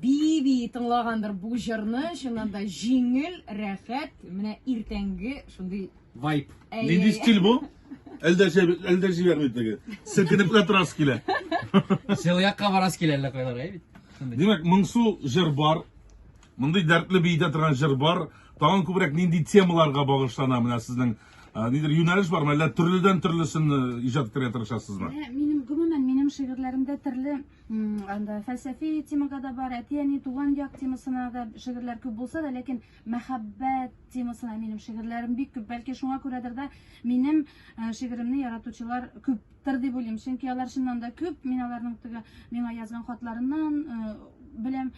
Биби тыңлагандыр бу җырны, шуннан да җиңел, рәхәт, менә иртәнге шундый Vibe. Нинди стиль бу? Әлдә җибәрмәде теге. Силкенеп кенә торасы килә. Җылыякка барасы килә әллә кайлар, бит. Димәк, моңсу җыр бар. Мондый дәртле бейдә торган җыр бар. Тагын күбрәк нинди темаларга багышлана менә сезнең нидер юнәлеш бармы? Әллә төрледән төрлесен иҗат итәргә тырышасызмы? Минем шигырьләремдә төрле анда фәлсәфи темага да бар, әти-әни туган як темасына да шигырьләр күп булса да, ләкин мәхәббәт темасына минем шигырьләрем бик күп. Бәлки шуңа күрәдер дә минем шигыремне яратучылар күптер дип уйлыйм. Чөнки алар чыннан да күп. Мин аларның теге миңа язган хатларыннан беләм.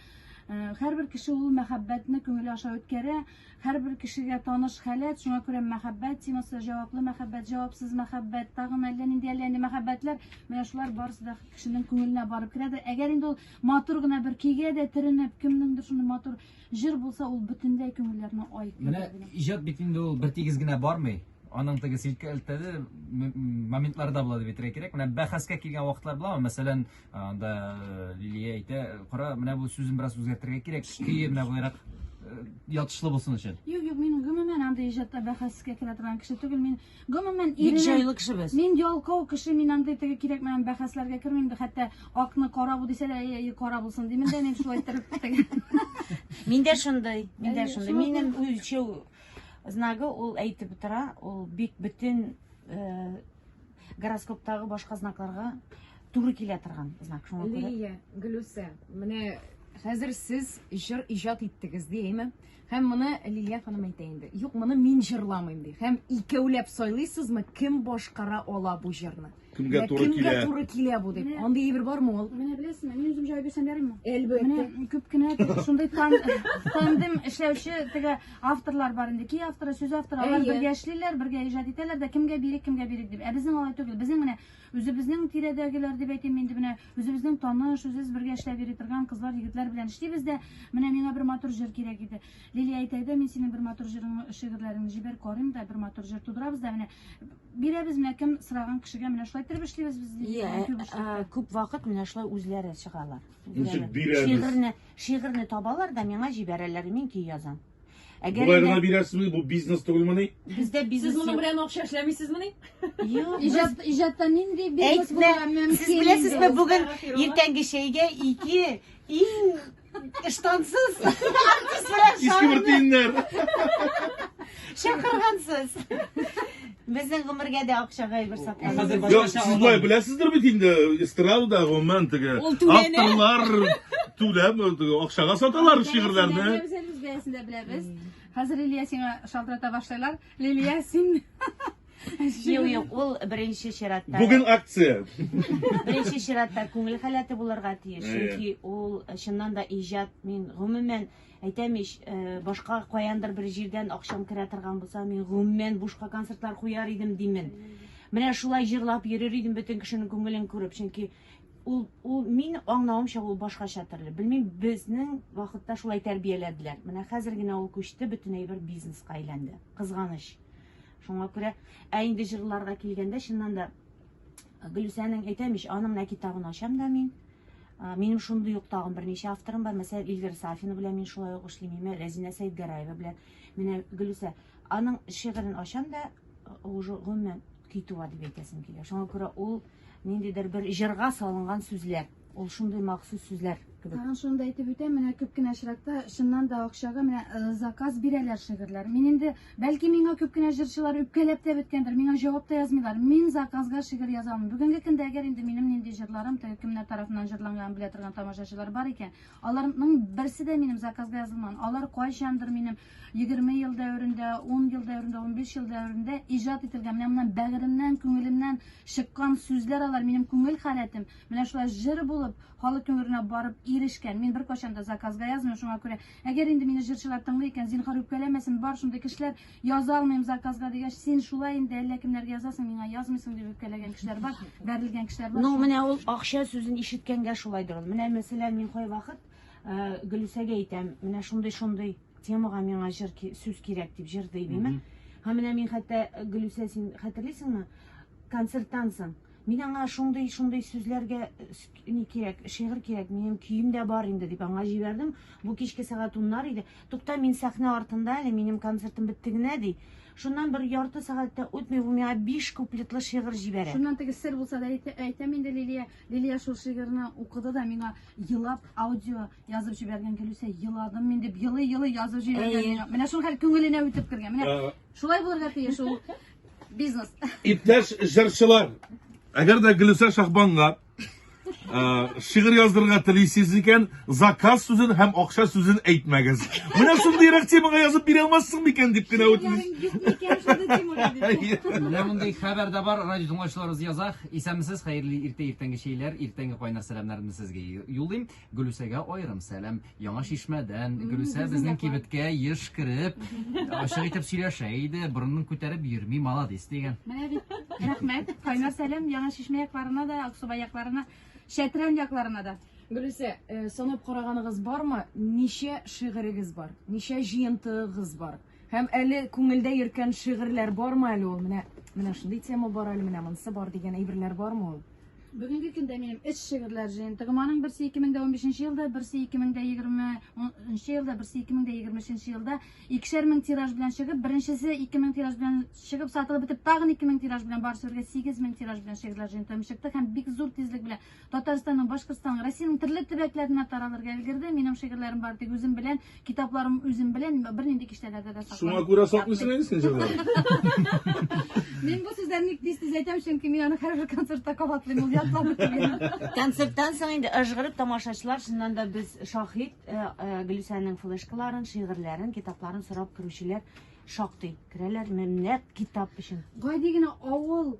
Һәрбер кеше ул мәхәббәтне күңеле аша үткәрә. Һәрбер кешегә таныш халәт, шуңа күрә мәхәббәт темасы, җаваплы мәхәббәт, җавапсыз мәхәббәт, тагын әллә нинди мәхәббәтләр, менә шулар барысы да кешенең күңеленә барып керә. Әгәр инде ул матур гына бер көйгә дә төренеп, кемнеңдер шундый матур җыр булса, ул бөтенләй күңелләрне айып Менә иҗат бит инде ул бер тигез генә бармый. Аның теге силкәлтәде моментларда була дип әйтергә кирәк. Менә бәхәскә килгән вакытлар буламы? Мәсәлән, анда Лилия әйтә, кара, менә бу сүзен бераз үзгәртергә кирәк. Көе менә буларак ятышлы булсын өчен. Юк, мин гомумән андый иҗатта бәхәскә керә торган кеше түгел. Мин гомумән бик җайлы кешебез. Мин ялкау кеше, мин андый теге кирәкмәгән бәхәсләргә кермим. Хәтта акны кара бу дисә дә, кара булсын димендә, мин шулай торып теге. Миндә шундый. Минем үлчәү знагы ул әйтеп тора, ул бик бөтен гороскоптагы башка знакларга туры килә торган знак. Шуңа күрә. Лилия, Гөлүсә, менә хәзер сез җыр иҗат иттегез дiyме? Һәм моны Лилия ханым әйтә инде. Юк, моны мин җырламыйм ди. Һәм икәүләп сайлыйсызмы, кем башкара ала бу җырны? Кемгә туры килә бу дип. Андый әйбер бармы ул? Менә беләсезме, мин үзем җавап бирсәм ярыймы? Әлбәттә. Менә күп кенә шундый тандем эшләүче теге авторлар бар инде. Ки авторы, сүз авторы, алар бергә эшлиләр, бергә иҗат итәләр дә кемгә бирик дип. Ә безнең алай түгел. Безнең менә үзебезнең тирәдәгеләр дип әйтим инде, менә үзебезнең таныш, үзебез бергә эшләп йөри торган кызлар, егетләр белән эшлибез дә. Менә миңа бер матур җыр кирәк иде. Лилия әйтә дә, мин синең бер матур җырың, шигырьләреңне җибәр, карыйм да, бер матур җыр тудырабыз да, менә бирәбез, менә кем сораган кешегә менә шулай итеп эшлибез без. Күп вакыт менә шулай үзләре чыгалар. Шигырьне табалар да миңа җибәрәләр, мин көй язам. Булай гына бирәсезме, бу бизнес түгелме? Бездә бизнес. Сез моның белән акча эшләмисезме? Юк, Иҗатта нинди бизнес булырга мөмкин? Сез беләсезме, бүген иртәнге чәйгә ике иң ыштансыз артист белән Искибертиннәр. чакыргансыз. Безнең гомергә дә акчага бер сатып. Хәзер Yok, башкача siz böyle biləsizdir bit indi estrada gomman tege. Avtorlar түләп, акчага саталар шигырьләрне. Biz bəyəsində biləbiz. Hazır Liliya sənə şaltırata başlayırlar. Liliya sən... Юк, ул беренче чиратта. Bugün акция. Беренче чиратта күңел халаты булырга тиеш. Чөнки ул чыннан да иҗат, мин гомумән әйтәмиш, башка каяндыр бер җирдән акчам керә торган булса, мин гомумән бушка концертлар куяр идем димен. Менә шулай җырлап йөрер идем бөтен кешенең күңелен күреп. Чөнки ул мин аңлавымча ул башкача төрле. Белмим, безнең вакытта шулай тәрбияләделәр. Менә хәзер генә ул күчте, бөтенләй бер бизнеска әйләнде. Кызганыч. Шуңа күрә, инде җырларга килгәндә, чыннан да Гөлүсәнең әйтәмиш, аның менә китабын ачам да мин. Минем шундый ук тагын берничә авторым бар. Мәсәлән, Илгир Сафина белән мин шулай ук эшлим, Рәзинә Сәйдгәрәева белән. Менә Гөлүсә, аның шигырен ачам да, уже гомумән китуа дип әйтәсем килә. Шуңа күрә ул ниндидер бер җырга салынган сүзләр. Ул шундый махсус сүзләр кебек. Тагын шунда әйтеп үтәм, менә күп кенә очракта чыннан да акчага менә заказ бирәләр шигырьләр. Мин инде бәлки миңа күп кенә җырчылар үпкәләп тә беткәндер, миңа җавап та язмыйлар. Мин заказга шигырь язам. Бүгенге көндә әгәр инде минем нинди җырларым, кемнәр тарафыннан җырланган белә торган тамашачылар бар икән, аларның берсе дә минем заказга язылмаган. Алар кайчандыр минем 20 ел дәверендә, 10 ел дәверендә, 15 ел дәверендә иҗат ителгән. Менә моннан бәгыремнән, күңелемнән чыккан сүзләр алар минем күңел халәтем. Менә шулай җыр булып, халык күңеленә барып ирешкән. Мин бер кайчан да заказга язмыйм, шуңа күрә. Әгәр инде мине җырчылар тыңлый икән, зинһар үпкәләмәсен, бар шундый кешеләр яза алмыйм заказга дигәч, син шулай инде әллә кемнәргә язасың, миңа язмыйсың дип үпкәләгән кешеләр бар, бәрелгән кешеләр бар. Ну, менә ул акча сүзен ишеткәнгә шулайдыр ул. Менә мәсәлән, мин кай вакыт Гөлүсәгә әйтәм, менә шундый темага миңа җыр сүз кирәк дип җыр дибеме. Һәм менә мин хәтта Гөлүсә, син хәтерлисеңме? Концерттан соң Мин аңа шундый сүзләргә ни кирәк, шигырь кирәк, минем көем дә бар инде дип аңа җибәрдем. Бу кичке сәгать 10 иде. Тукта, мин сәхнә артында әле, минем концертым бетте генә ди. Шуннан бер ярты сәгатьтә үтми бу миңа 5 куплетлы шигырь җибәрә. Шуннан теге сер булса да әйтәм инде Лилия шул шигырьне укыды да миңа елап аудио язып җибәргән Гөлүсә, еладым мин дип елый язып җибәргән миңа. Менә шул хәл күңеленә үтеп кергән. Менә шулай булырга тиеш ул бизнес. İptaş jırçılar, eğer de Gülüse Şahban'a şiir yazdırga tilisiz iken zakaz sözün hem akşa sözün eğitmegiz. Buna şunu diyerek temine yazıp bir almazsın mı kendi dipkine ötünüz? Менә мондай хәбәр дә бар, радио тыңлаучыларыбыз язах. Исәнмесез, хәерле иртәнге шәйләр, иртәнге кайнар сәламнарымны сезгә юллыйм. Гөлүсәгә аерым сәлам. Яңа Шишмәдән. Гөлүсә безнең кибеткә еш кереп, ачык итеп сөйләшә иде, борынын күтәреп йөрми, молодец дигән. Менә бит рәхмәт. Кайнар сәлам яңа Шишмә якларына да, Аксубай якларына, Шәтрән якларына да. Гөлүсә, санап караганыгыз бармы? Ничә шигырегез бар? Ничә җыентыгыз бар? Һәм әле күңелдә йөргән шигырьләр бармы әле ул? Менә шундый тема бар әле, менә монысы бар дигән әйберләр бармы ул? Бүгенге көндә минем 3 шигырьләр җыентыгым. Аның берсе 2015 елда, берсе 2020 елда, берсе 2023 елда 2000 тираж белән чыгып, беренчесе 2000 тираж белән чыгып сатылып бетеп, тагын 2000 тираж белән бар сөргә 8000 тираж белән шигырьләр җыентыгым чыкты һәм бик зур тизлек белән Татарстанның, Башкортстанның, Россиянең төрле төбәкләренә таралырга өлгерде. Минем шигырьләрем бар, тик үзем белән, китапларым үзем белән бернинди киштәләрдә дә Şuna göre sakmışsın en iyisini canım. Мин бу сүзләрне тиз әйтәм, чөнки мин аны һәр концертта кабатлыйм, ул ятлап бетергән. Концерттан соң инде ыжгырып тамашачылар, шуннан да без шаһит, Гөлүсәнең флешкаларын, шигырьләрен, китапларын сорап керүчеләр шактый. Керәләр, менә китап өчен. Гайди генә авыл